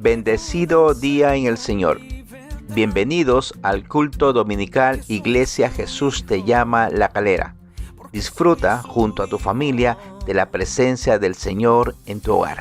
Bendecido día en el Señor. Bienvenidos al culto dominical Iglesia Jesús te llama La Calera. Disfruta junto a tu familia de la presencia del Señor en tu hogar.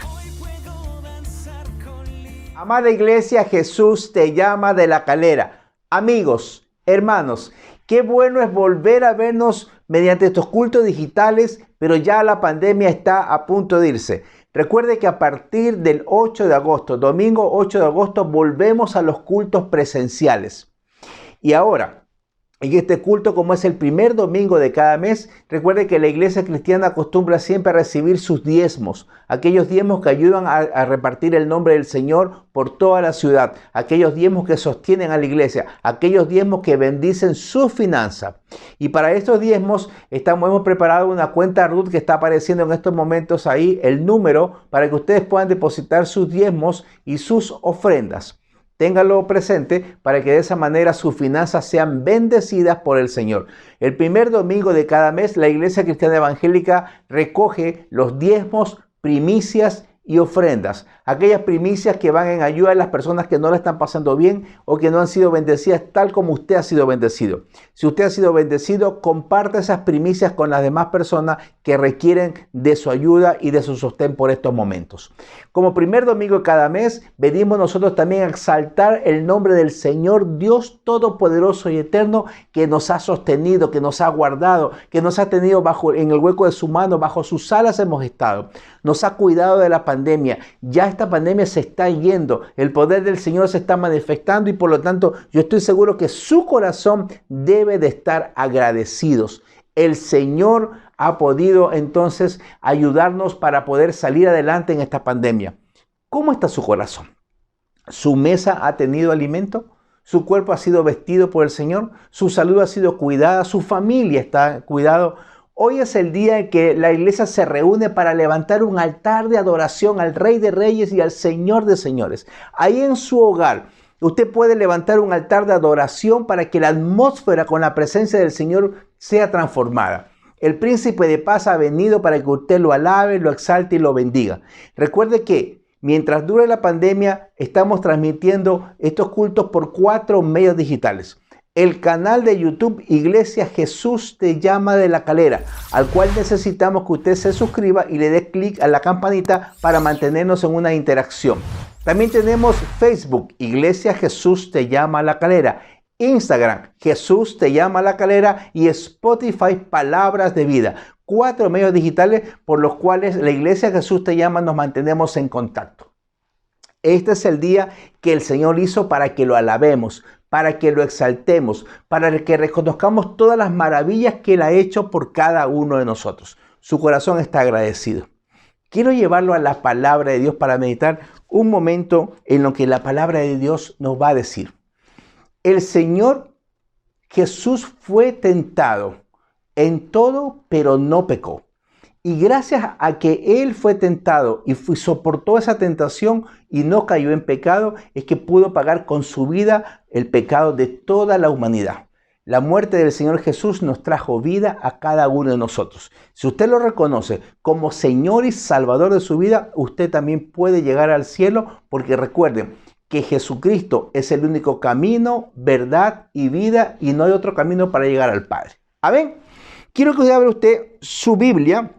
Amada Iglesia Jesús te llama de La Calera. Amigos, hermanos, qué bueno es volver a vernos mediante estos cultos digitales, pero ya la pandemia está a punto de irse. Recuerde que a partir del 8 de agosto, domingo 8 de agosto, volvemos a los cultos presenciales. Y ahora, en este culto, como es el primer domingo de cada mes, recuerde que la iglesia cristiana acostumbra siempre a recibir sus diezmos, aquellos diezmos que ayudan a repartir el nombre del Señor por toda la ciudad, aquellos diezmos que sostienen a la iglesia, aquellos diezmos que bendicen su finanza. Y para estos diezmos hemos preparado una cuenta RUT que está apareciendo en estos momentos ahí, el número, para que ustedes puedan depositar sus diezmos y sus ofrendas. Ténganlo presente para que de esa manera sus finanzas sean bendecidas por el Señor. El primer domingo de cada mes, la Iglesia Cristiana Evangélica recoge los diezmos, primicias y ofrendas. Aquellas primicias que van en ayuda a las personas que no la están pasando bien o que no han sido bendecidas tal como usted ha sido bendecido. Si usted ha sido bendecido, comparte esas primicias con las demás personas que requieren de su ayuda y de su sostén por estos momentos. Como primer domingo de cada mes, venimos nosotros también a exaltar el nombre del Señor Dios Todopoderoso y Eterno, que nos ha sostenido, que nos ha guardado, que nos ha tenido en el hueco de su mano, bajo sus alas hemos estado. Nos ha cuidado de la pandemia. Ya esta pandemia se está yendo. El poder del Señor se está manifestando y por lo tanto yo estoy seguro que su corazón debe de estar agradecidos. El Señor ha podido entonces ayudarnos para poder salir adelante en esta pandemia. ¿Cómo está su corazón? ¿Su mesa ha tenido alimento? ¿Su cuerpo ha sido vestido por el Señor? ¿Su salud ha sido cuidada? ¿Su familia está cuidada? Hoy es el día en que la iglesia se reúne para levantar un altar de adoración al Rey de Reyes y al Señor de Señores. Ahí en su hogar, usted puede levantar un altar de adoración para que la atmósfera con la presencia del Señor sea transformada. El Príncipe de Paz ha venido para que usted lo alabe, lo exalte y lo bendiga. Recuerde que mientras dure la pandemia, estamos transmitiendo estos cultos por 4 medios digitales. El canal de YouTube Iglesia Jesús te llama de La Calera, al cual necesitamos que usted se suscriba y le dé clic a la campanita para mantenernos en una interacción. También tenemos Facebook Iglesia Jesús te llama La Calera, Instagram Jesús te llama La Calera y Spotify Palabras de Vida. 4 medios digitales por los cuales la Iglesia Jesús te llama nos mantenemos en contacto. Este es el día que el Señor hizo para que lo alabemos, para que lo exaltemos, para que reconozcamos todas las maravillas que Él ha hecho por cada uno de nosotros. Su corazón está agradecido. Quiero llevarlo a la palabra de Dios para meditar un momento en lo que la palabra de Dios nos va a decir. El Señor Jesús fue tentado en todo, pero no pecó. Y gracias a que Él fue tentado y soportó esa tentación y no cayó en pecado, es que pudo pagar con su vida el pecado de toda la humanidad. La muerte del Señor Jesús nos trajo vida a cada uno de nosotros. Si usted lo reconoce como Señor y Salvador de su vida, usted también puede llegar al cielo, porque recuerden que Jesucristo es el único camino, verdad y vida, y no hay otro camino para llegar al Padre. Amén. Quiero que abra usted su Biblia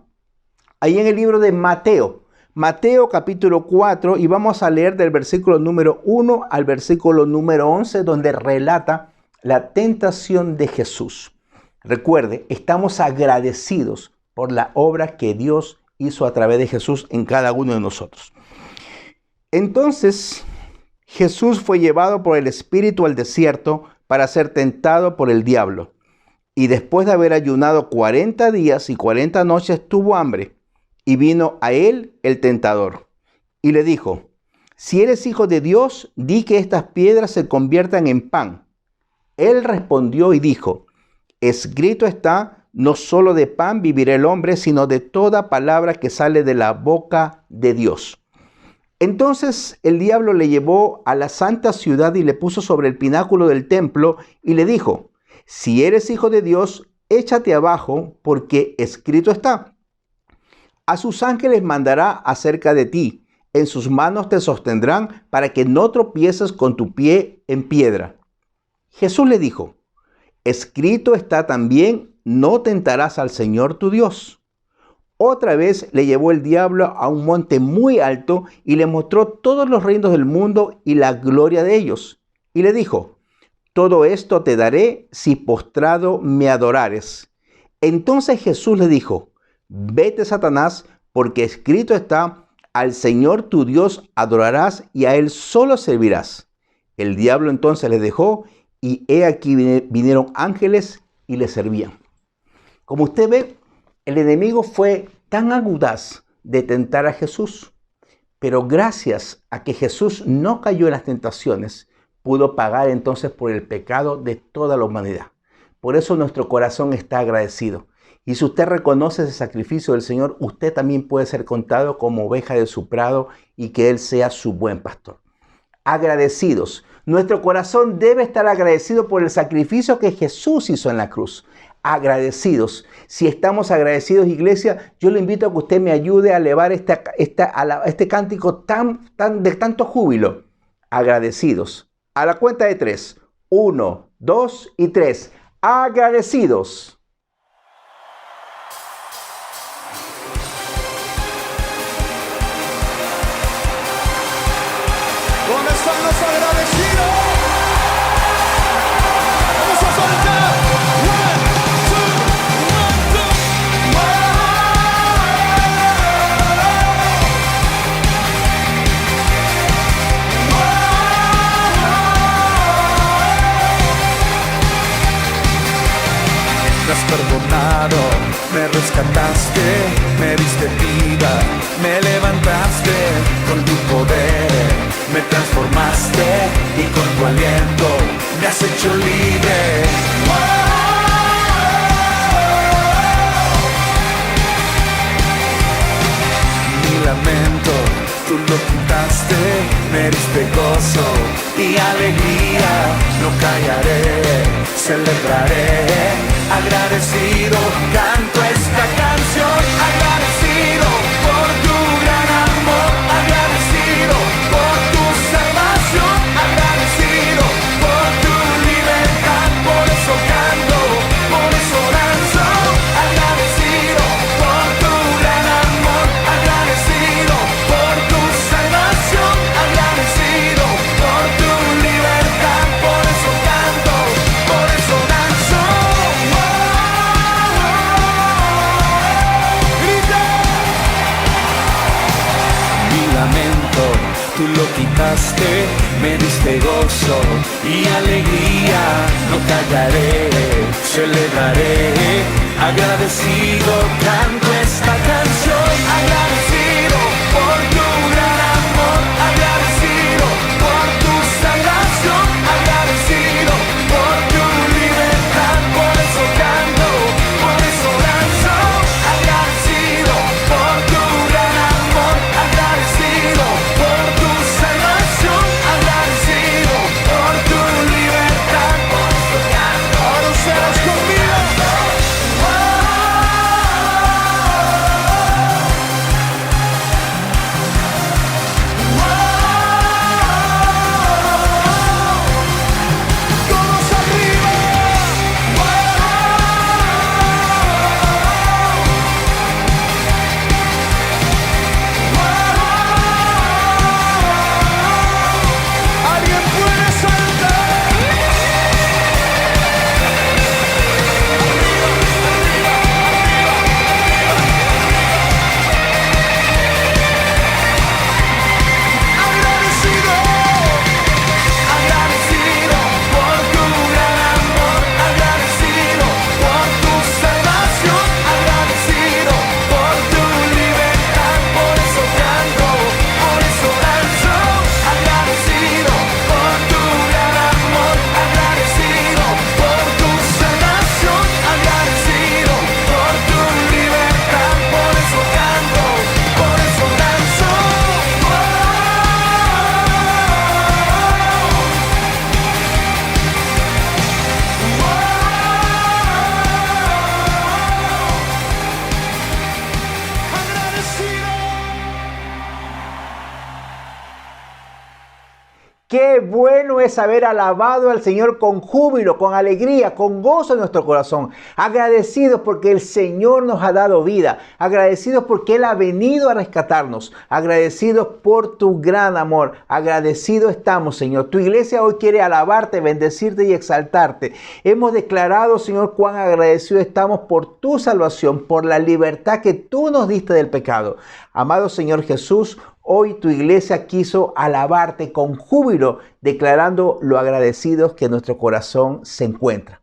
ahí en el libro de Mateo. Mateo capítulo 4, y vamos a leer del versículo número 1 al versículo número 11, donde relata la tentación de Jesús. Recuerde, estamos agradecidos por la obra que Dios hizo a través de Jesús en cada uno de nosotros. Entonces, Jesús fue llevado por el Espíritu al desierto para ser tentado por el diablo. Y después de haber ayunado 40 días y 40 noches, tuvo hambre. Y vino a él el tentador y le dijo: si eres hijo de Dios, di que estas piedras se conviertan en pan. Él respondió y dijo: escrito está, no solo de pan vivirá el hombre, sino de toda palabra que sale de la boca de Dios. Entonces el diablo le llevó a la santa ciudad y le puso sobre el pináculo del templo y le dijo: si eres hijo de Dios, échate abajo, porque escrito está: a sus ángeles mandará acerca de ti, En sus manos te sostendrán para que no tropieces con tu pie en piedra. Jesús le dijo, escrito está también, no tentarás al Señor tu Dios. Otra vez le llevó el diablo a un monte muy alto y le mostró todos los reinos del mundo y la gloria de ellos. Y le dijo, todo esto te daré si postrado me adorares. Entonces Jesús le dijo, vete, Satanás, porque escrito está, al Señor tu Dios adorarás y a Él solo servirás. El diablo entonces le dejó y he aquí vinieron ángeles y le servían. Como usted ve, el enemigo fue tan audaz de tentar a Jesús, pero gracias a que Jesús no cayó en las tentaciones, pudo pagar entonces por el pecado de toda la humanidad. Por eso nuestro corazón está agradecido. Y si usted reconoce ese sacrificio del Señor, usted también puede ser contado como oveja de su prado y que Él sea su buen pastor. Agradecidos. Nuestro corazón debe estar agradecido por el sacrificio que Jesús hizo en la cruz. Agradecidos. Si estamos agradecidos, iglesia, yo le invito a que usted me ayude a elevar este cántico de tanto júbilo. Agradecidos. A la cuenta de 3. 1, 2 y 3. Agradecidos. ¿Dónde están los agradecidos? Vamos a soltar. 1, 2, 1, 2. Me has perdonado, me rescataste, me diste vida, me levantaste con tu poder. Me transformaste y con tu aliento me has hecho libre. Mi lamento tú lo quitaste, me diste gozo y alegría. No callaré, celebraré, agradecido canto esta canción. Agradecido por tu gran amor, agradecido por tu salvación, agradecido por tu libertad, por eso canto, por eso danzo. Agradecido por tu gran amor, agradecido por tu salvación, agradecido por tu libertad, por eso canto, por eso danzo. Grita. Mi lamento tú lo quitaste, me diste gozo y alegría. No callaré, celebraré, agradecido canto esta canción. Agradecido por tu gran amor, agradecido por tu salvación, agradecido por tu libertad, por eso canto, por eso danzo. Agradecido por tu gran amor, agradecido por tu salvación, agradecido por tu libertad, por eso canto. Ahora ustedes conmigo. Qué bueno es haber alabado al Señor con júbilo, con alegría, con gozo en nuestro corazón. Agradecidos porque el Señor nos ha dado vida. Agradecidos porque Él ha venido a rescatarnos. Agradecidos por tu gran amor. Agradecidos estamos, Señor. Tu iglesia hoy quiere alabarte, bendecirte y exaltarte. Hemos declarado, Señor, cuán agradecidos estamos por tu salvación, por la libertad que tú nos diste del pecado. Amado Señor Jesús, hoy tu iglesia quiso alabarte con júbilo, declarando lo agradecidos que nuestro corazón se encuentra.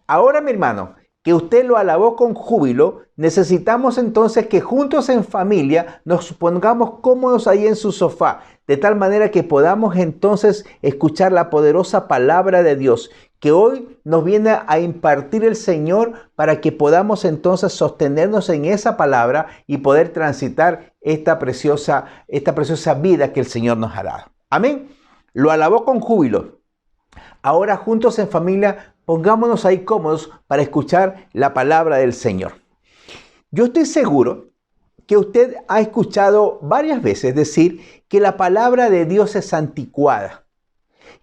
Ahora, mi hermano, que usted lo alabó con júbilo, necesitamos entonces que juntos en familia nos pongamos cómodos ahí en su sofá, de tal manera que podamos entonces escuchar la poderosa palabra de Dios que hoy nos viene a impartir el Señor para que podamos entonces sostenernos en esa palabra y poder transitar esta preciosa vida que el Señor nos ha dado. Amén. Lo alabó con júbilo. Ahora juntos en familia, pongámonos ahí cómodos para escuchar la palabra del Señor. Yo estoy seguro que usted ha escuchado varias veces decir que la palabra de Dios es anticuada,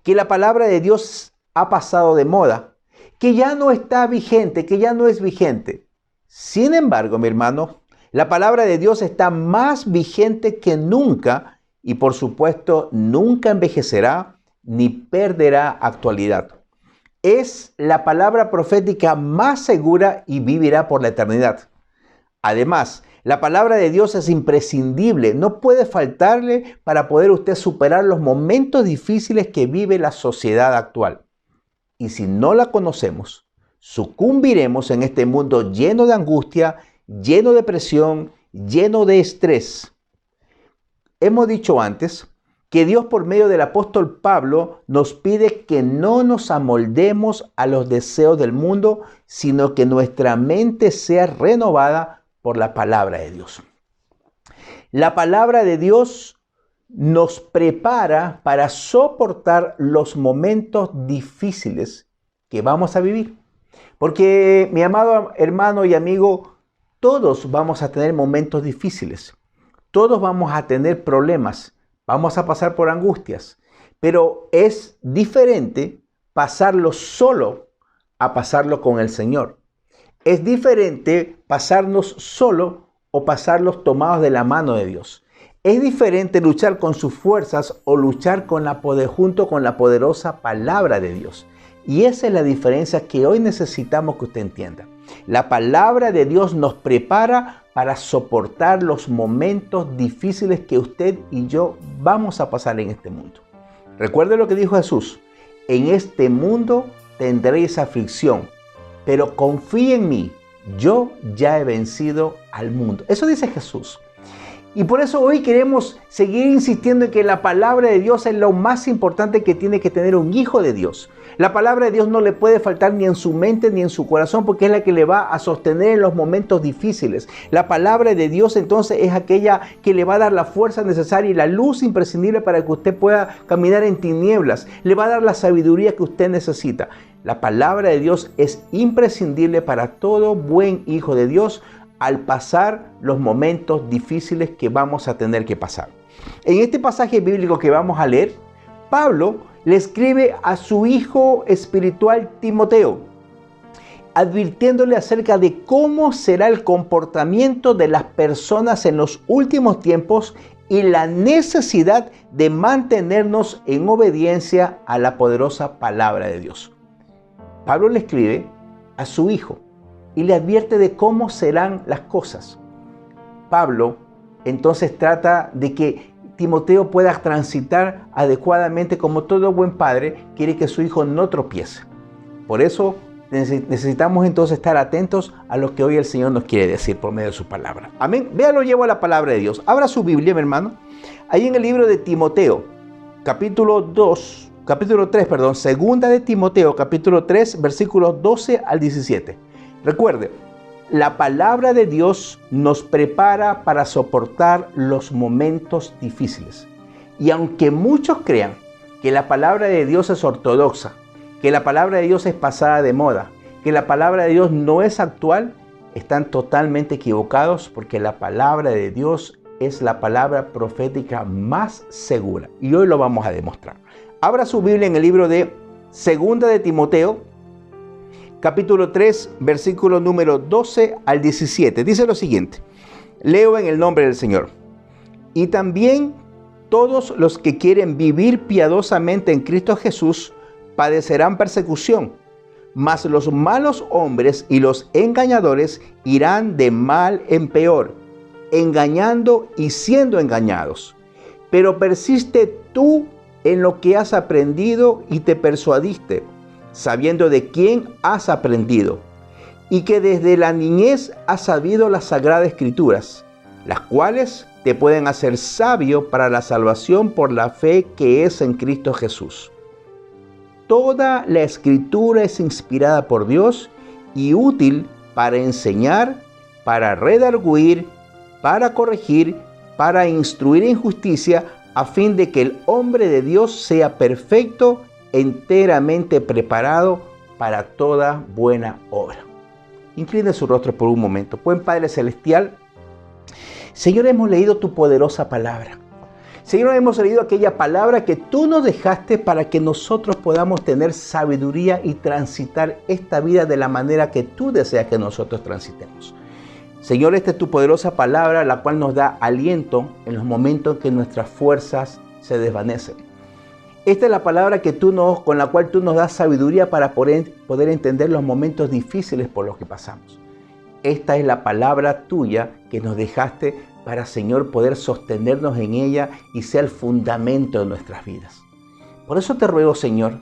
que la palabra de Dios ha pasado de moda, que ya no está vigente, que ya no es vigente. Sin embargo, mi hermano, la palabra de Dios está más vigente que nunca y por supuesto nunca envejecerá ni perderá actualidad. Es la palabra profética más segura y vivirá por la eternidad. Además, la palabra de Dios es imprescindible, no puede faltarle para poder usted superar los momentos difíciles que vive la sociedad actual. Y si no la conocemos, sucumbiremos en este mundo lleno de angustia, lleno de presión, lleno de estrés. Hemos dicho antes que Dios por medio del apóstol Pablo nos pide que no nos amoldemos a los deseos del mundo, sino que nuestra mente sea renovada por la palabra de Dios. La palabra de Dios nos prepara para soportar los momentos difíciles que vamos a vivir. Porque, mi amado hermano y amigo, todos vamos a tener momentos difíciles. Todos vamos a tener problemas. Vamos a pasar por angustias. Pero es diferente pasarlo solo a pasarlo con el Señor. Es diferente pasarnos solo o pasarlos tomados de la mano de Dios. Es diferente luchar con sus fuerzas o luchar junto con la poderosa palabra de Dios. Y esa es la diferencia que hoy necesitamos que usted entienda. La palabra de Dios nos prepara para soportar los momentos difíciles que usted y yo vamos a pasar en este mundo. Recuerde lo que dijo Jesús: en este mundo tendréis aflicción, pero confíe en mí, yo ya he vencido al mundo. Eso dice Jesús. Y por eso hoy queremos seguir insistiendo en que la palabra de Dios es lo más importante que tiene que tener un hijo de Dios. La palabra de Dios no le puede faltar ni en su mente ni en su corazón, porque es la que le va a sostener en los momentos difíciles. La palabra de Dios entonces es aquella que le va a dar la fuerza necesaria y la luz imprescindible para que usted pueda caminar en tinieblas. Le va a dar la sabiduría que usted necesita. La palabra de Dios es imprescindible para todo buen hijo de Dios al pasar los momentos difíciles que vamos a tener que pasar. En este pasaje bíblico que vamos a leer, Pablo le escribe a su hijo espiritual Timoteo, advirtiéndole acerca de cómo será el comportamiento de las personas en los últimos tiempos y la necesidad de mantenernos en obediencia a la poderosa palabra de Dios. Pablo le escribe a su hijo y le advierte de cómo serán las cosas. Pablo entonces trata de que Timoteo pueda transitar adecuadamente. Como todo buen padre, quiere que su hijo no tropiece. Por eso necesitamos entonces estar atentos a lo que hoy el Señor nos quiere decir por medio de su palabra. Amén. Véalo, llevo a la palabra de Dios. Abra su Biblia, mi hermano. Ahí en el libro de Timoteo, segunda de Timoteo, capítulo 3, versículos 12 al 17. Recuerde, la palabra de Dios nos prepara para soportar los momentos difíciles. Y aunque muchos crean que la palabra de Dios es ortodoxa, que la palabra de Dios es pasada de moda, que la palabra de Dios no es actual, están totalmente equivocados, porque la palabra de Dios es la palabra profética más segura. Y hoy lo vamos a demostrar. Abra su Biblia en el libro de Segunda de Timoteo, capítulo 3, versículo número 12 al 17. Dice lo siguiente. Leo en el nombre del Señor. Y también todos los que quieren vivir piadosamente en Cristo Jesús padecerán persecución. Mas los malos hombres y los engañadores irán de mal en peor, engañando y siendo engañados. Pero persiste tú en lo que has aprendido y te persuadiste, sabiendo de quién has aprendido, y que desde la niñez has sabido las sagradas escrituras, las cuales te pueden hacer sabio para la salvación por la fe que es en Cristo Jesús. Toda la escritura es inspirada por Dios y útil para enseñar, para redarguir, para corregir, para instruir en justicia, a fin de que el hombre de Dios sea perfecto, enteramente preparado para toda buena obra. Incline su rostro por un momento. Buen Padre Celestial, Señor, hemos leído tu poderosa palabra. Señor, hemos leído aquella palabra que tú nos dejaste para que nosotros podamos tener sabiduría y transitar esta vida de la manera que tú deseas que nosotros transitemos. Señor, esta es tu poderosa palabra, la cual nos da aliento en los momentos en que nuestras fuerzas se desvanecen. Esta es la palabra con la cual tú nos das sabiduría para poder entender los momentos difíciles por los que pasamos. Esta es la palabra tuya que nos dejaste para, Señor, poder sostenernos en ella y sea el fundamento de nuestras vidas. Por eso te ruego, Señor,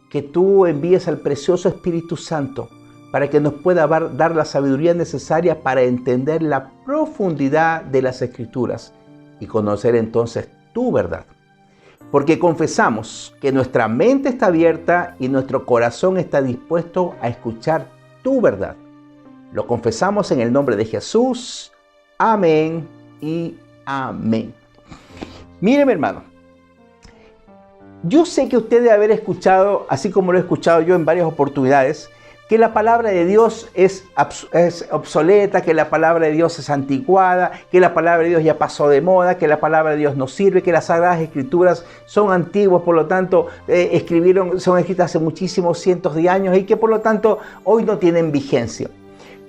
que tú envíes al precioso Espíritu Santo para que nos pueda dar la sabiduría necesaria para entender la profundidad de las Escrituras y conocer entonces tu verdad. Porque confesamos que nuestra mente está abierta y nuestro corazón está dispuesto a escuchar tu verdad. Lo confesamos en el nombre de Jesús. Amén y amén. Mire, mi hermano, yo sé que usted debe haber escuchado, así como lo he escuchado yo en varias oportunidades, que la palabra de Dios es obsoleta, que la palabra de Dios es anticuada, que la palabra de Dios ya pasó de moda, que la palabra de Dios no sirve, que las Sagradas Escrituras son antiguas, por lo tanto son escritas hace muchísimos cientos de años y que por lo tanto hoy no tienen vigencia.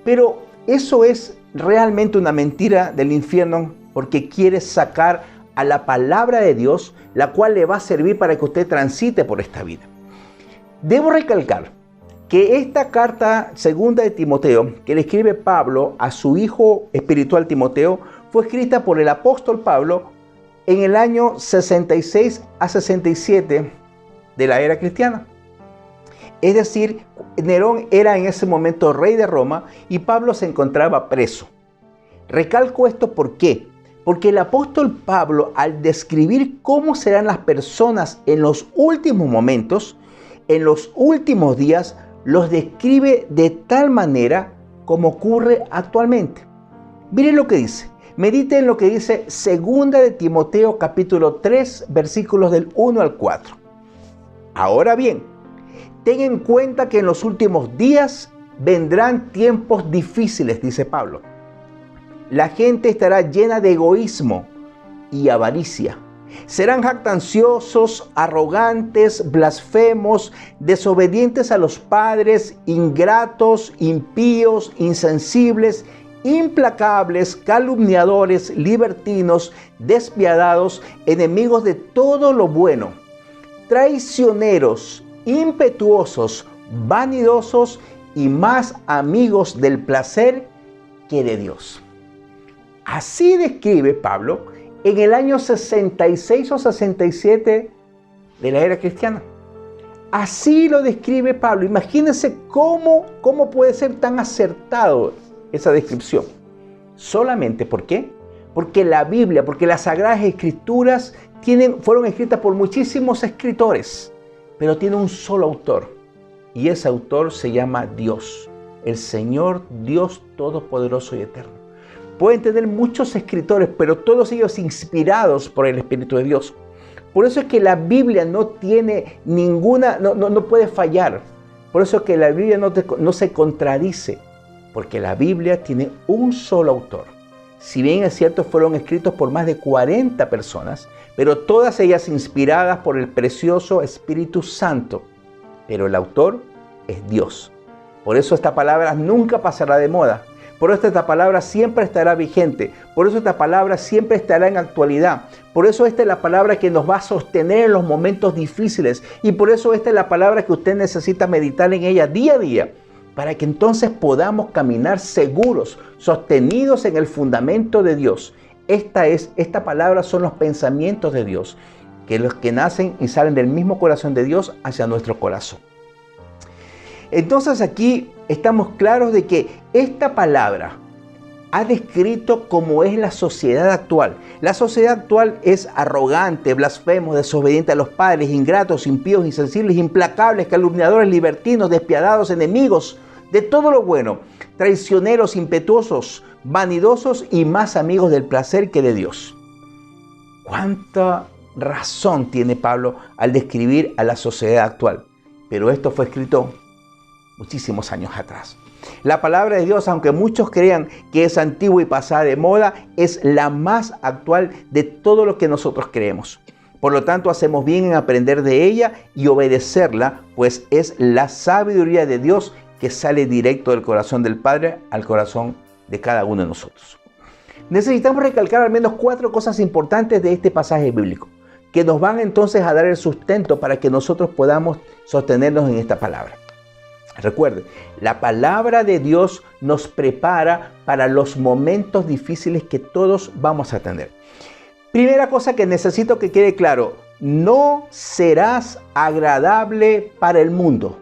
Pero eso es realmente una mentira del infierno, porque quiere sacar a la palabra de Dios, la cual le va a servir para que usted transite por esta vida. Debo recalcar que esta carta segunda de Timoteo, que le escribe Pablo a su hijo espiritual Timoteo, fue escrita por el apóstol Pablo en el año 66 a 67 de la era cristiana. Es decir, Nerón era en ese momento rey de Roma y Pablo se encontraba preso. Recalco esto ¿por qué? Porque el apóstol Pablo, al describir cómo serán las personas en los últimos momentos, en los últimos días, los describe de tal manera como ocurre actualmente. Miren lo que dice. Mediten lo que dice Segunda de Timoteo capítulo 3, versículos del 1 al 4. Ahora bien, ten en cuenta que en los últimos días vendrán tiempos difíciles, dice Pablo. La gente estará llena de egoísmo y avaricia. Serán jactanciosos, arrogantes, blasfemos, desobedientes a los padres, ingratos, impíos, insensibles, implacables, calumniadores, libertinos, despiadados, enemigos de todo lo bueno, traicioneros, impetuosos, vanidosos y más amigos del placer que de Dios. Así describe Pablo en el año 66 o 67 de la era cristiana. Así lo describe Pablo. Imagínense cómo puede ser tan acertado esa descripción. Solamente, ¿por qué? Porque la Biblia, porque las Sagradas Escrituras fueron escritas por muchísimos escritores, pero tiene un solo autor. Y ese autor se llama Dios, el Señor Dios Todopoderoso y Eterno. Pueden tener muchos escritores, pero todos ellos inspirados por el Espíritu de Dios. Por eso es que la Biblia no tiene no puede fallar. Por eso es que la Biblia no se contradice, porque la Biblia tiene un solo autor. Si bien es cierto, fueron escritos por más de 40 personas, pero todas ellas inspiradas por el precioso Espíritu Santo. Pero el autor es Dios. Por eso esta palabra nunca pasará de moda. Por eso esta palabra siempre estará vigente. Por eso esta palabra siempre estará en actualidad. Por eso esta es la palabra que nos va a sostener en los momentos difíciles. Y por eso esta es la palabra que usted necesita meditar en ella día a día, para que entonces podamos caminar seguros, sostenidos en el fundamento de Dios. Esta palabra son los pensamientos de Dios, que los que nacen y salen del mismo corazón de Dios hacia nuestro corazón. Entonces aquí estamos claros de que esta palabra ha descrito cómo es la sociedad actual. La sociedad actual es arrogante, blasfemo, desobediente a los padres, ingratos, impíos, insensibles, implacables, calumniadores, libertinos, despiadados, enemigos de todo lo bueno, traicioneros, impetuosos, vanidosos y más amigos del placer que de Dios. ¿Cuánta razón tiene Pablo al describir a la sociedad actual? Pero esto fue escrito muchísimos años atrás. La palabra de Dios, aunque muchos crean que es antigua y pasada de moda, es la más actual de todo lo que nosotros creemos. Por lo tanto, hacemos bien en aprender de ella y obedecerla, pues es la sabiduría de Dios que sale directo del corazón del Padre al corazón de cada uno de nosotros. Necesitamos recalcar al menos 4 cosas importantes de este pasaje bíblico, que nos van entonces a dar el sustento para que nosotros podamos sostenernos en esta palabra. Recuerde, la palabra de Dios nos prepara para los momentos difíciles que todos vamos a tener. Primera cosa que necesito que quede claro: no serás agradable para el mundo.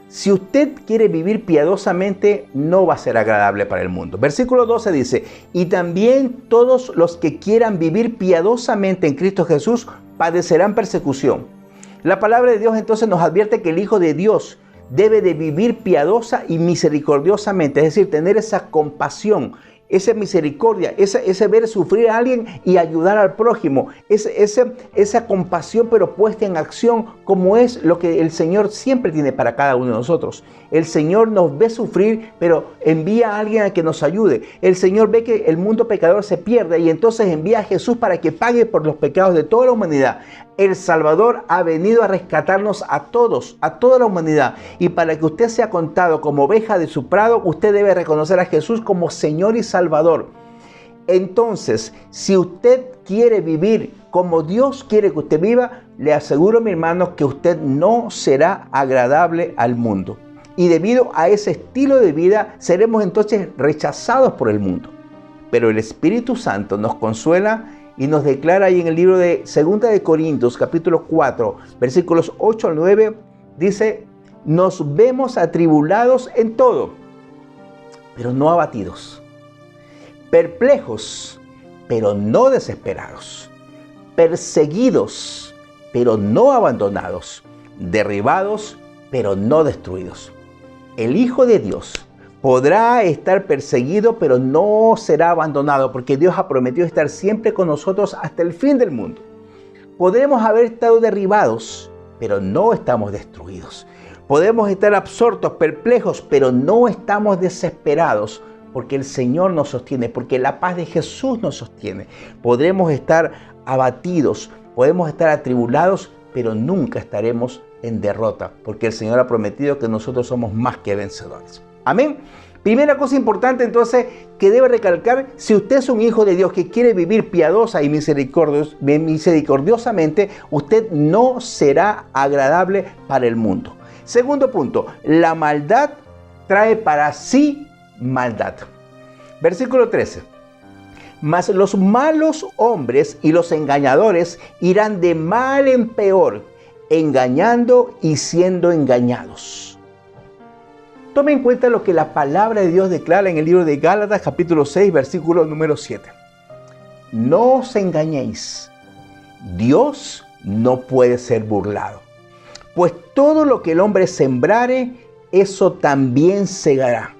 Si usted quiere vivir piadosamente, no va a ser agradable para el mundo. Versículo 12 dice: y también todos los que quieran vivir piadosamente en Cristo Jesús padecerán persecución. La palabra de Dios entonces nos advierte que el Hijo de Dios debe de vivir piadosa y misericordiosamente, es decir, tener esa compasión, esa misericordia, ese ver sufrir a alguien y ayudar al prójimo, esa compasión pero puesta en acción, como es lo que el Señor siempre tiene para cada uno de nosotros. El Señor nos ve sufrir, pero envía a alguien a que nos ayude. El Señor ve que el mundo pecador se pierde y entonces envía a Jesús para que pague por los pecados de toda la humanidad. El Salvador ha venido a rescatarnos a todos, a toda la humanidad. Y para que usted sea contado como oveja de su prado, usted debe reconocer a Jesús como Señor y Salvador. Entonces, si usted quiere vivir como Dios quiere que usted viva, le aseguro, mi hermano, que usted no será agradable al mundo. Y debido a ese estilo de vida, seremos entonces rechazados por el mundo. Pero el Espíritu Santo nos consuela y nos declara ahí en el libro de 2 de Corintios, capítulo 4, versículos 8 al 9, dice: nos vemos atribulados en todo, pero no abatidos, perplejos, pero no desesperados, perseguidos, pero no abandonados, derribados, pero no destruidos. El Hijo de Dios podrá estar perseguido, pero no será abandonado, porque Dios ha prometido estar siempre con nosotros hasta el fin del mundo. Podremos haber estado derribados, pero no estamos destruidos. Podemos estar absortos, perplejos, pero no estamos desesperados, porque el Señor nos sostiene, porque la paz de Jesús nos sostiene. Podremos estar abatidos, podemos estar atribulados, pero nunca estaremos en derrota, porque el Señor ha prometido que nosotros somos más que vencedores. Amén. Primera cosa importante entonces que debe recalcar: si usted es un hijo de Dios que quiere vivir piadosa y misericordiosamente, usted no será agradable para el mundo. Segundo punto: la maldad trae para sí maldad. Versículo 13. Mas los malos hombres y los engañadores irán de mal en peor, engañando y siendo engañados. Tome en cuenta lo que la palabra de Dios declara en el libro de Gálatas, capítulo 6, versículo número 7. No os engañéis, Dios no puede ser burlado. Pues todo lo que el hombre sembrare, eso también segará.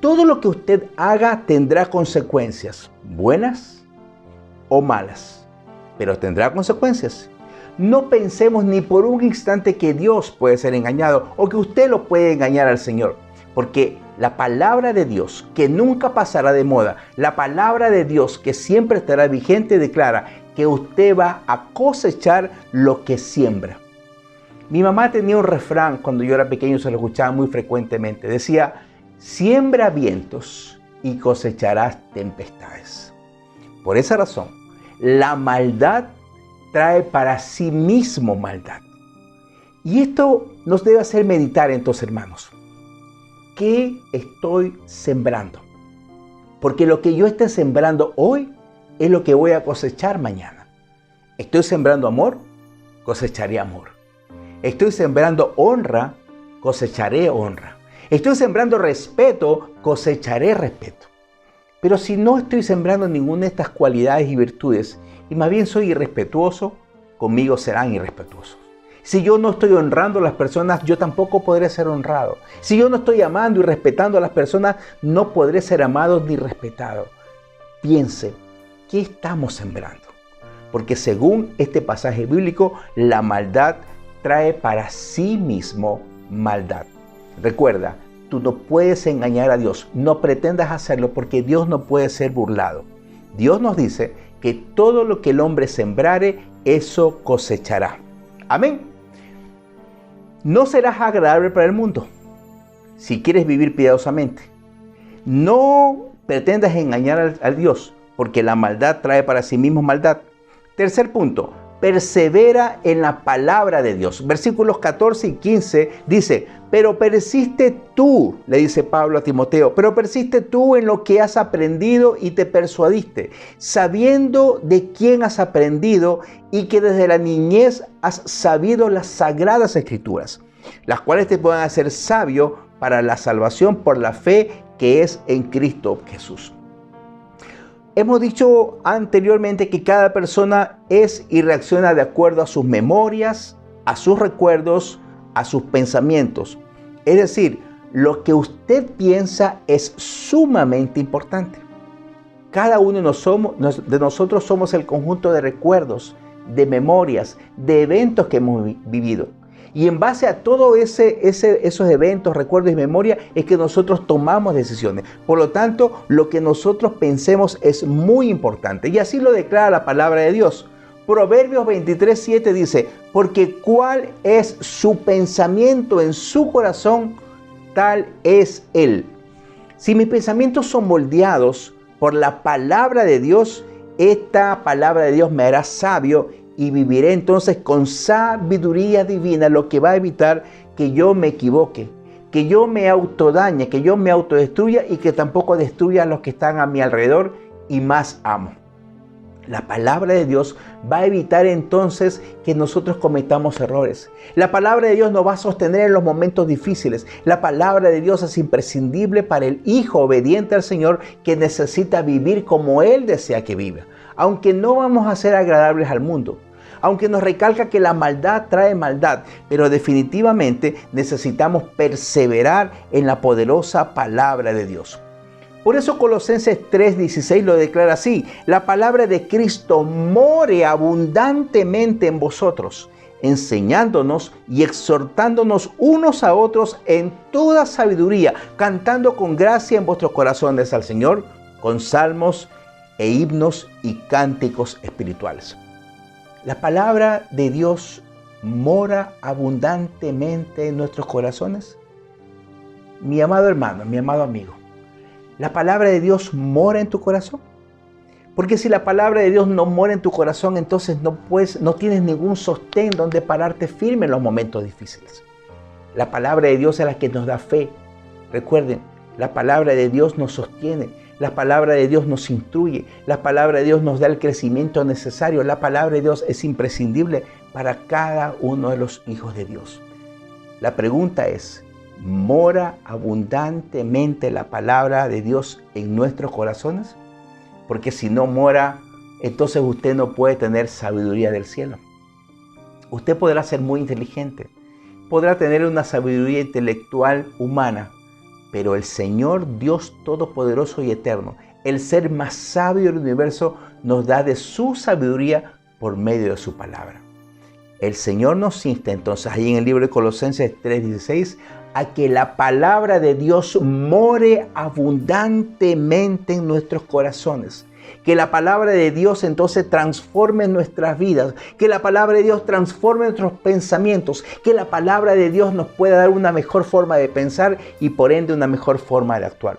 Todo lo que usted haga tendrá consecuencias, buenas o malas, pero tendrá consecuencias. No pensemos ni por un instante que Dios puede ser engañado o que usted lo puede engañar al Señor, porque La palabra de Dios, que nunca pasará de moda, la palabra de Dios que siempre estará vigente, declara que usted va a cosechar lo que siembra. Mi mamá tenía un refrán cuando yo era pequeño, se lo escuchaba muy frecuentemente. Decía, siembra vientos y cosecharás tempestades. Por esa razón, la maldad trae para sí mismo maldad. Y esto nos debe hacer meditar entonces, hermanos. ¿Qué estoy sembrando? Porque lo que yo esté sembrando hoy es lo que voy a cosechar mañana. ¿Estoy sembrando amor? Cosecharé amor. Estoy sembrando honra, cosecharé honra. Estoy sembrando respeto, cosecharé respeto. Pero si no estoy sembrando ninguna de estas cualidades y virtudes, y más bien soy irrespetuoso, conmigo serán irrespetuosos. Si yo no estoy honrando a las personas, yo tampoco podré ser honrado. Si yo no estoy amando y respetando a las personas, no podré ser amado ni respetado. Piense, ¿qué estamos sembrando? Porque según este pasaje bíblico, la maldad trae para sí mismo maldad. Recuerda, tú no puedes engañar a Dios, no pretendas hacerlo porque Dios no puede ser burlado. Dios nos dice que todo lo que el hombre sembrare, eso cosechará. Amén. No serás agradable para el mundo si quieres vivir piadosamente. No pretendas engañar a Dios porque la maldad trae para sí mismo maldad. Tercer punto, persevera en la palabra de Dios. Versículos 14 y 15 dice, pero persiste tú, le dice Pablo a Timoteo, pero persiste tú en lo que has aprendido y te persuadiste, sabiendo de quién has aprendido y que desde la niñez has sabido las sagradas escrituras, las cuales te pueden hacer sabio para la salvación por la fe que es en Cristo Jesús. Hemos dicho anteriormente que cada persona es y reacciona de acuerdo a sus memorias, a sus recuerdos, a sus pensamientos. Es decir, lo que usted piensa es sumamente importante. Cada uno de nosotros somos el conjunto de recuerdos, de memorias, de eventos que hemos vivido. Y en base a todos esos eventos, recuerdos y memorias es que nosotros tomamos decisiones. Por lo tanto, lo que nosotros pensemos es muy importante. Y así lo declara la palabra de Dios. Proverbios 23:7 dice, porque cuál es su pensamiento en su corazón, tal es él. Si mis pensamientos son moldeados por la palabra de Dios, esta palabra de Dios me hará sabio y viviré entonces con sabiduría divina, lo que va a evitar que yo me equivoque, que yo me autodañe, que yo me autodestruya y que tampoco destruya a los que están a mi alrededor y más amo. La palabra de Dios va a evitar entonces que nosotros cometamos errores. La palabra de Dios nos va a sostener en los momentos difíciles. La palabra de Dios es imprescindible para el hijo obediente al Señor que necesita vivir como Él desea que viva. Aunque no vamos a ser agradables al mundo, aunque nos recalca que la maldad trae maldad, pero definitivamente necesitamos perseverar en la poderosa palabra de Dios. Por eso Colosenses 3:16 lo declara así: la palabra de Cristo more abundantemente en vosotros, enseñándonos y exhortándonos unos a otros en toda sabiduría, cantando con gracia en vuestros corazones al Señor, con salmos e himnos y cánticos espirituales. La palabra de Dios mora abundantemente en nuestros corazones. Mi amado hermano, mi amado amigo, ¿la palabra de Dios mora en tu corazón? Porque si la palabra de Dios no mora en tu corazón, entonces no tienes ningún sostén donde pararte firme en los momentos difíciles. La palabra de Dios es la que nos da fe. Recuerden, la palabra de Dios nos sostiene. La palabra de Dios nos instruye, la palabra de Dios nos da el crecimiento necesario, la palabra de Dios es imprescindible para cada uno de los hijos de Dios. La pregunta es, ¿mora abundantemente la palabra de Dios en nuestros corazones? Porque si no mora, entonces usted no puede tener sabiduría del cielo. Usted podrá ser muy inteligente, podrá tener una sabiduría intelectual humana, pero el Señor Dios Todopoderoso y Eterno, el ser más sabio del universo, nos da de su sabiduría por medio de su palabra. El Señor nos insta entonces ahí en el libro de Colosenses 3:16 a que la palabra de Dios more abundantemente en nuestros corazones. Que la palabra de Dios entonces transforme nuestras vidas, que la palabra de Dios transforme nuestros pensamientos, que la palabra de Dios nos pueda dar una mejor forma de pensar y por ende una mejor forma de actuar.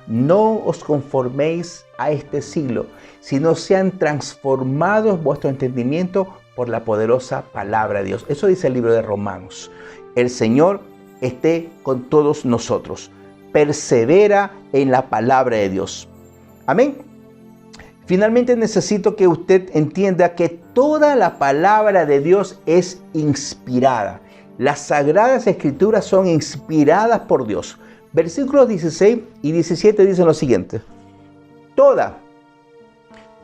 No os conforméis a este siglo, sino sean transformados vuestro entendimiento por la poderosa palabra de Dios. Eso dice el libro de Romanos. El Señor esté con todos nosotros. Persevera en la palabra de Dios. Amén. Finalmente necesito que usted entienda que toda la palabra de Dios es inspirada. Las Sagradas Escrituras son inspiradas por Dios. Versículos 16 y 17 dicen lo siguiente.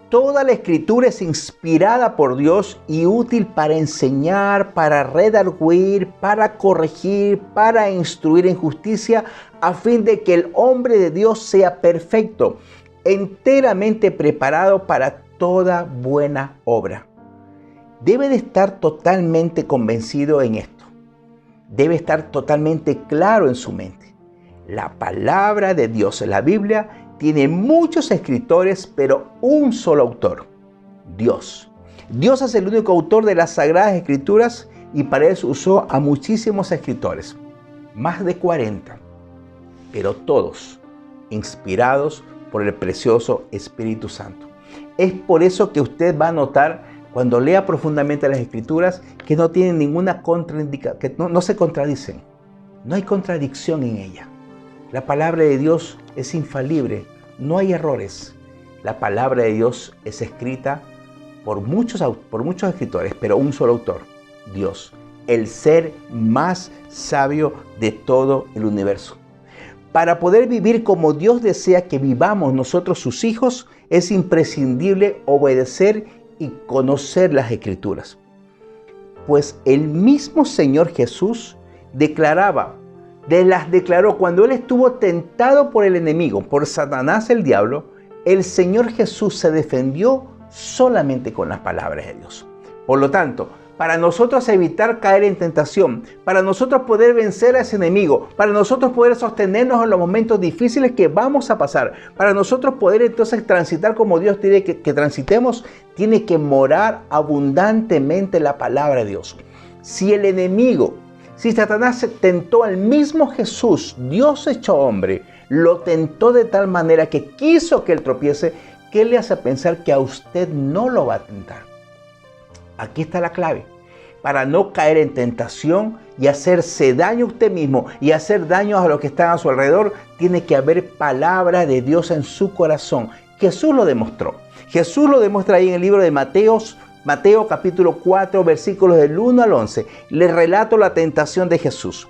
Toda la Escritura es inspirada por Dios y útil para enseñar, para redarguir, para corregir, para instruir en justicia, a fin de que el hombre de Dios sea perfecto, enteramente preparado para toda buena obra. Debe de estar totalmente convencido en esto. Debe estar totalmente claro en su mente. La palabra de Dios, la Biblia, tiene muchos escritores, pero un solo autor, Dios. Dios es el único autor de las Sagradas Escrituras y para eso usó a muchísimos escritores, más de 40, pero todos inspirados por el precioso Espíritu Santo. Es por eso que usted va a notar cuando lea profundamente las Escrituras que no tienen ninguna contraindicación, que no se contradicen. No hay contradicción en ella. La palabra de Dios es infalible, no hay errores. La palabra de Dios es escrita por muchos escritores, pero un solo autor, Dios, el ser más sabio de todo el universo. Para poder vivir como Dios desea que vivamos nosotros sus hijos, es imprescindible obedecer y conocer las Escrituras. Pues el mismo Señor Jesús las declaró cuando Él estuvo tentado por el enemigo, por Satanás el diablo. El Señor Jesús se defendió solamente con las palabras de Dios. Por lo tanto, para nosotros evitar caer en tentación, para nosotros poder vencer a ese enemigo, para nosotros poder sostenernos en los momentos difíciles que vamos a pasar, para nosotros poder entonces transitar como Dios quiere que transitemos, tiene que morar abundantemente la palabra de Dios. Si Satanás tentó al mismo Jesús, Dios hecho hombre, lo tentó de tal manera que quiso que él tropiece, ¿qué le hace pensar que a usted no lo va a tentar? Aquí está la clave. Para no caer en tentación y hacerse daño a usted mismo y hacer daño a los que están a su alrededor, tiene que haber palabra de Dios en su corazón. Jesús lo demostró. Jesús lo demuestra ahí en el libro de Mateo capítulo 4, versículos del 1 al 11. Les relato la tentación de Jesús.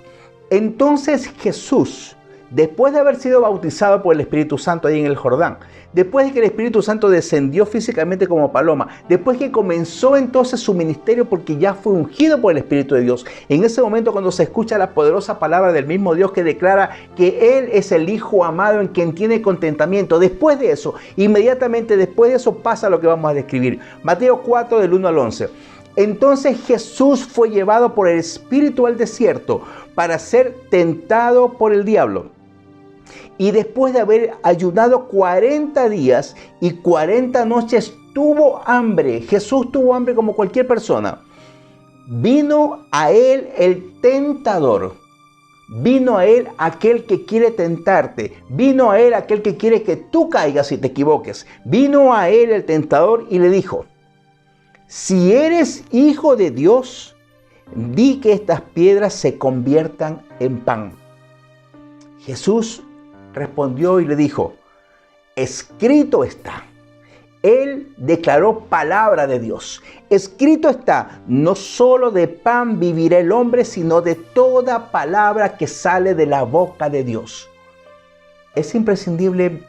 Entonces Jesús, después de haber sido bautizado por el Espíritu Santo ahí en el Jordán, después de que el Espíritu Santo descendió físicamente como paloma, después que comenzó entonces su ministerio porque ya fue ungido por el Espíritu de Dios, en ese momento cuando se escucha la poderosa palabra del mismo Dios que declara que Él es el Hijo amado en quien tiene contentamiento, después de eso, inmediatamente después de eso pasa lo que vamos a describir. Mateo 4 del 1 al 11. Entonces Jesús fue llevado por el Espíritu al desierto para ser tentado por el diablo. Y después de haber ayunado 40 días y 40 noches, tuvo hambre. Jesús tuvo hambre como cualquier persona. Vino a Él el tentador. Vino a Él aquel que quiere tentarte. Vino a Él aquel que quiere que tú caigas y te equivoques. Vino a Él el tentador y le dijo: si eres hijo de Dios, di que estas piedras se conviertan en pan. Jesús respondió y le dijo: escrito está. Él declaró palabra de Dios. Escrito está: no solo de pan vivirá el hombre, sino de toda palabra que sale de la boca de Dios. Es imprescindible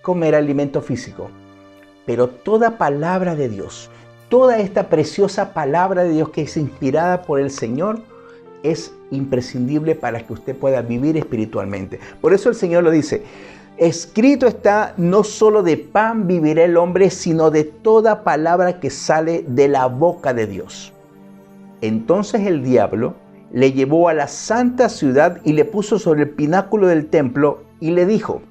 comer alimento físico, pero toda palabra de Dios, toda esta preciosa palabra de Dios que es inspirada por el Señor, es imprescindible para que usted pueda vivir espiritualmente. Por eso el Señor lo dice: escrito está, no solo de pan vivirá el hombre, sino de toda palabra que sale de la boca de Dios. Entonces el diablo le llevó a la santa ciudad y le puso sobre el pináculo del templo y le dijo: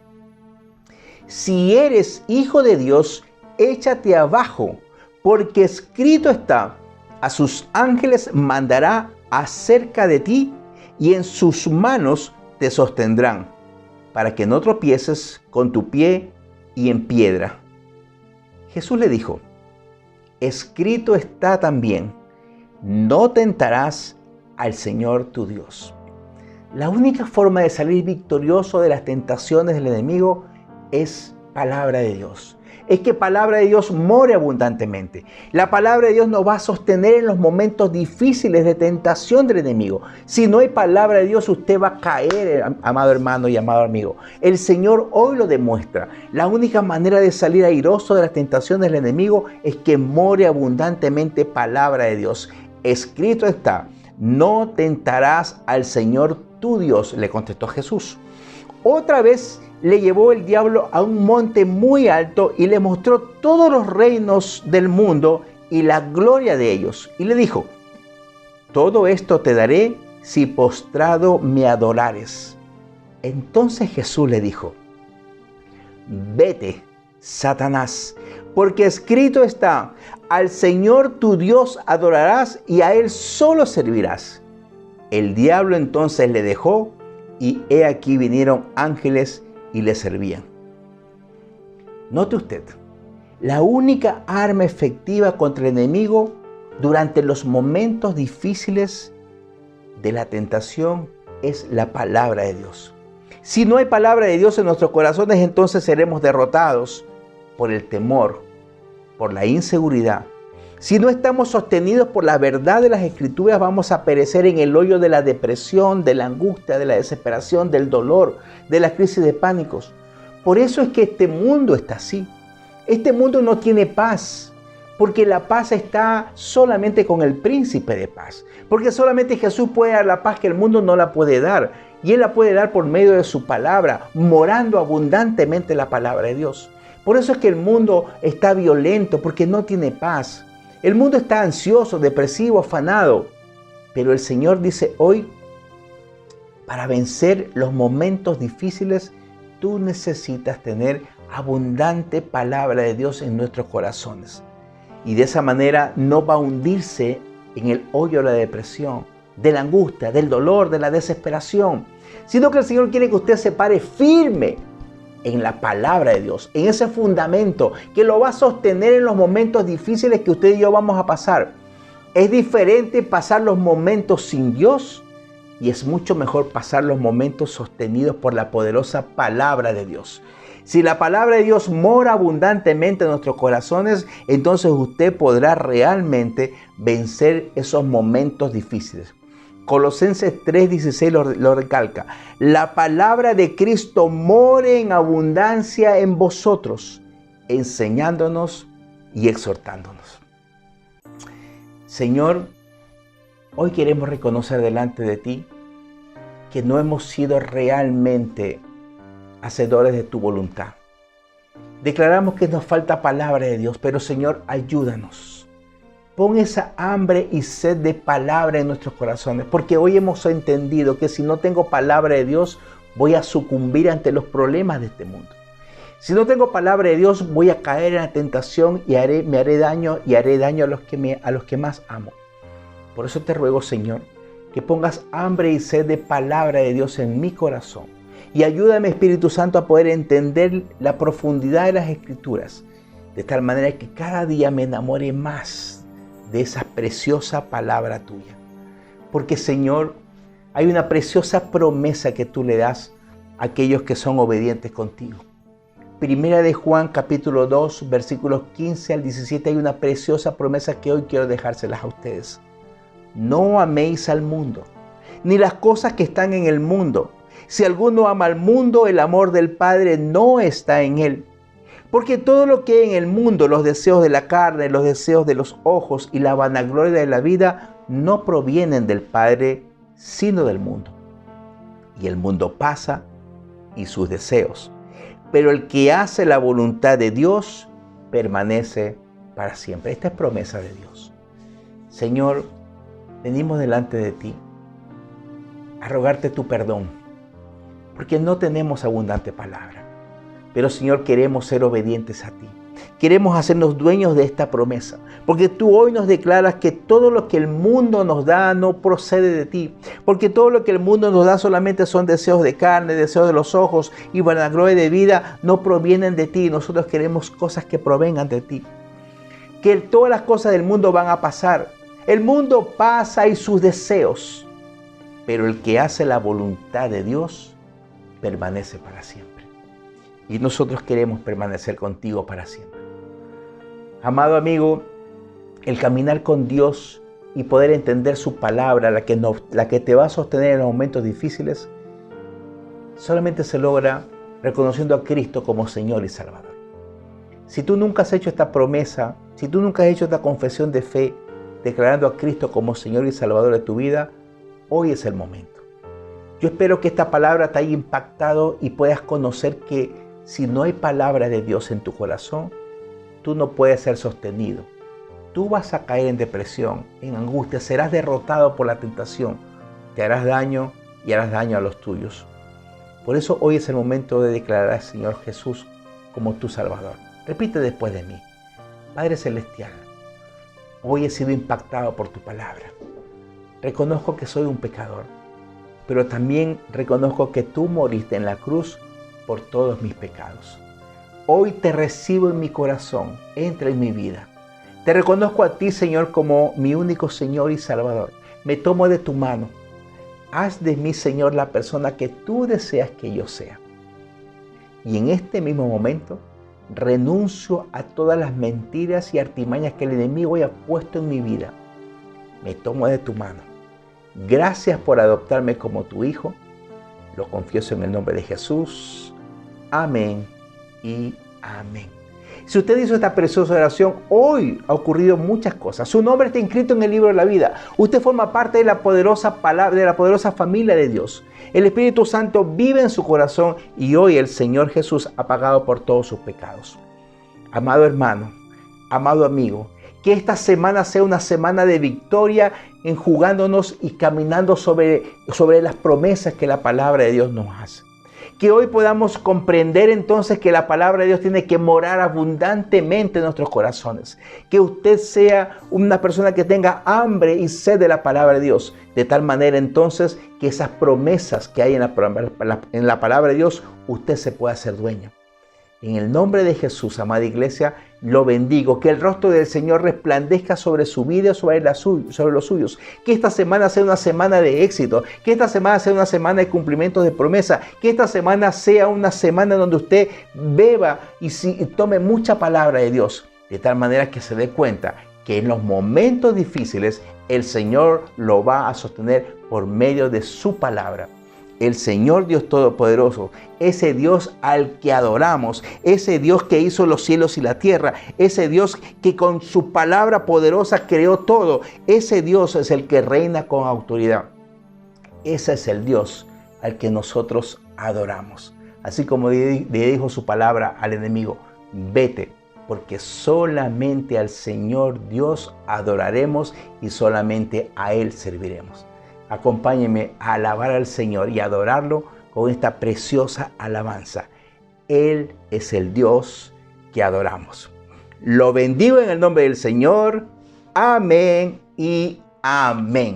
si eres hijo de Dios, échate abajo, porque escrito está: a sus ángeles mandará acerca de ti y en sus manos te sostendrán, para que no tropieces con tu pie y en piedra. Jesús le dijo: escrito está también: no tentarás al Señor tu Dios. La única forma de salir victorioso de las tentaciones del enemigo es palabra de Dios. Es que palabra de Dios more abundantemente. La palabra de Dios nos va a sostener en los momentos difíciles de tentación del enemigo. Si no hay palabra de Dios, usted va a caer, amado hermano y amado amigo. El Señor hoy lo demuestra. La única manera de salir airoso de las tentaciones del enemigo es que more abundantemente palabra de Dios. Escrito está: no tentarás al Señor tu Dios, le contestó Jesús. Otra vez le llevó el diablo a un monte muy alto y le mostró todos los reinos del mundo y la gloria de ellos. Y le dijo: todo esto te daré si postrado me adorares. Entonces Jesús le dijo: vete, Satanás, porque escrito está: al Señor tu Dios adorarás y a Él solo servirás. El diablo entonces le dejó y he aquí vinieron ángeles y le servían. Note usted, la única arma efectiva contra el enemigo durante los momentos difíciles de la tentación es la palabra de Dios. Si no hay palabra de Dios en nuestros corazones, entonces seremos derrotados por el temor, por la inseguridad. Si no estamos sostenidos por la verdad de las Escrituras, vamos a perecer en el hoyo de la depresión, de la angustia, de la desesperación, del dolor, de la crisis de pánicos. Por eso es que este mundo está así. Este mundo no tiene paz, porque la paz está solamente con el príncipe de paz. Porque solamente Jesús puede dar la paz que el mundo no la puede dar. Y Él la puede dar por medio de su palabra, morando abundantemente la palabra de Dios. Por eso es que el mundo está violento, porque no tiene paz. El mundo está ansioso, depresivo, afanado. Pero el Señor dice hoy: para vencer los momentos difíciles, tú necesitas tener abundante palabra de Dios en nuestros corazones. Y de esa manera no va a hundirse en el hoyo de la depresión, de la angustia, del dolor, de la desesperación, sino que el Señor quiere que usted se pare firme en la palabra de Dios, en ese fundamento que lo va a sostener en los momentos difíciles que usted y yo vamos a pasar. Es diferente pasar los momentos sin Dios y es mucho mejor pasar los momentos sostenidos por la poderosa palabra de Dios. Si la palabra de Dios mora abundantemente en nuestros corazones, entonces usted podrá realmente vencer esos momentos difíciles. Colosenses 3:16 lo recalca: la palabra de Cristo more en abundancia en vosotros, enseñándonos y exhortándonos. Señor, hoy queremos reconocer delante de ti que no hemos sido realmente hacedores de tu voluntad. Declaramos que nos falta palabra de Dios, pero Señor, ayúdanos. Pon esa hambre y sed de palabra en nuestros corazones, porque hoy hemos entendido que si no tengo palabra de Dios, voy a sucumbir ante los problemas de este mundo. Si no tengo palabra de Dios, voy a caer en la tentación y me haré daño a los que más amo. Por eso te ruego, Señor, que pongas hambre y sed de palabra de Dios en mi corazón. Y ayúdame, Espíritu Santo, a poder entender la profundidad de las Escrituras, de tal manera que cada día me enamore más de esa preciosa palabra tuya. Porque, Señor, hay una preciosa promesa que tú le das a aquellos que son obedientes contigo. Primera de Juan, capítulo 2, versículos 15 al 17, hay una preciosa promesa que hoy quiero dejárselas a ustedes. No améis al mundo, ni las cosas que están en el mundo. Si alguno ama al mundo, el amor del Padre no está en él. Porque todo lo que hay en el mundo, los deseos de la carne, los deseos de los ojos y la vanagloria de la vida, no provienen del Padre, sino del mundo. Y el mundo pasa y sus deseos. Pero el que hace la voluntad de Dios permanece para siempre. Esta es promesa de Dios. Señor, venimos delante de ti a rogarte tu perdón, porque no tenemos abundante palabra. Pero Señor, queremos ser obedientes a ti. Queremos hacernos dueños de esta promesa, porque tú hoy nos declaras que todo lo que el mundo nos da no procede de ti, porque todo lo que el mundo nos da solamente son deseos de carne, deseos de los ojos y vanagloria de vida, no provienen de ti. Nosotros queremos cosas que provengan de ti. Que todas las cosas del mundo van a pasar. El mundo pasa y sus deseos, pero el que hace la voluntad de Dios permanece para siempre. Y nosotros queremos permanecer contigo para siempre. Amado amigo, el caminar con Dios y poder entender su palabra, la que te va a sostener en los momentos difíciles, solamente se logra reconociendo a Cristo como Señor y Salvador. Si tú nunca has hecho esta promesa, si tú nunca has hecho esta confesión de fe, declarando a Cristo como Señor y Salvador de tu vida, hoy es el momento. Yo espero que esta palabra te haya impactado y puedas conocer que si no hay palabra de Dios en tu corazón, tú no puedes ser sostenido. Tú vas a caer en depresión, en angustia, serás derrotado por la tentación, te harás daño y harás daño a los tuyos. Por eso hoy es el momento de declarar al Señor Jesús como tu Salvador. Repite después de mí: Padre Celestial, hoy he sido impactado por tu palabra. Reconozco que soy un pecador, pero también reconozco que tú moriste en la cruz por todos mis pecados. Hoy te recibo en mi corazón, entra en mi vida. Te reconozco a ti, Señor, como mi único Señor y Salvador. Me tomo de tu mano. Haz de mí, Señor, la persona que tú deseas que yo sea. Y en este mismo momento, renuncio a todas las mentiras y artimañas que el enemigo haya puesto en mi vida. Me tomo de tu mano. Gracias por adoptarme como tu hijo. Lo confieso en el nombre de Jesús. Amén y amén. Si usted hizo esta preciosa oración, hoy ha ocurrido muchas cosas. Su nombre está inscrito en el libro de la vida. Usted forma parte de la poderosa palabra, de la poderosa familia de Dios. El Espíritu Santo vive en su corazón y hoy el Señor Jesús ha pagado por todos sus pecados. Amado hermano, amado amigo, que esta semana sea una semana de victoria enjugándonos y caminando sobre las promesas que la palabra de Dios nos hace. Que hoy podamos comprender entonces que la palabra de Dios tiene que morar abundantemente en nuestros corazones. Que usted sea una persona que tenga hambre y sed de la palabra de Dios. De tal manera entonces que esas promesas que hay en la palabra de Dios, usted se pueda hacer dueño. En el nombre de Jesús, amada iglesia, lo bendigo. Que el rostro del Señor resplandezca sobre su vida, sobre los suyos. Que esta semana sea una semana de éxito. Que esta semana sea una semana de cumplimientos de promesa. Que esta semana sea una semana donde usted beba y tome mucha palabra de Dios. De tal manera que se dé cuenta que en los momentos difíciles el Señor lo va a sostener por medio de su palabra. El Señor Dios Todopoderoso, ese Dios al que adoramos, ese Dios que hizo los cielos y la tierra, ese Dios que con su palabra poderosa creó todo, ese Dios es el que reina con autoridad. Ese es el Dios al que nosotros adoramos. Así como le dijo su palabra al enemigo: vete, porque solamente al Señor Dios adoraremos y solamente a Él serviremos. Acompáñenme a alabar al Señor y adorarlo con esta preciosa alabanza. Él es el Dios que adoramos. Lo bendigo en el nombre del Señor. Amén y amén.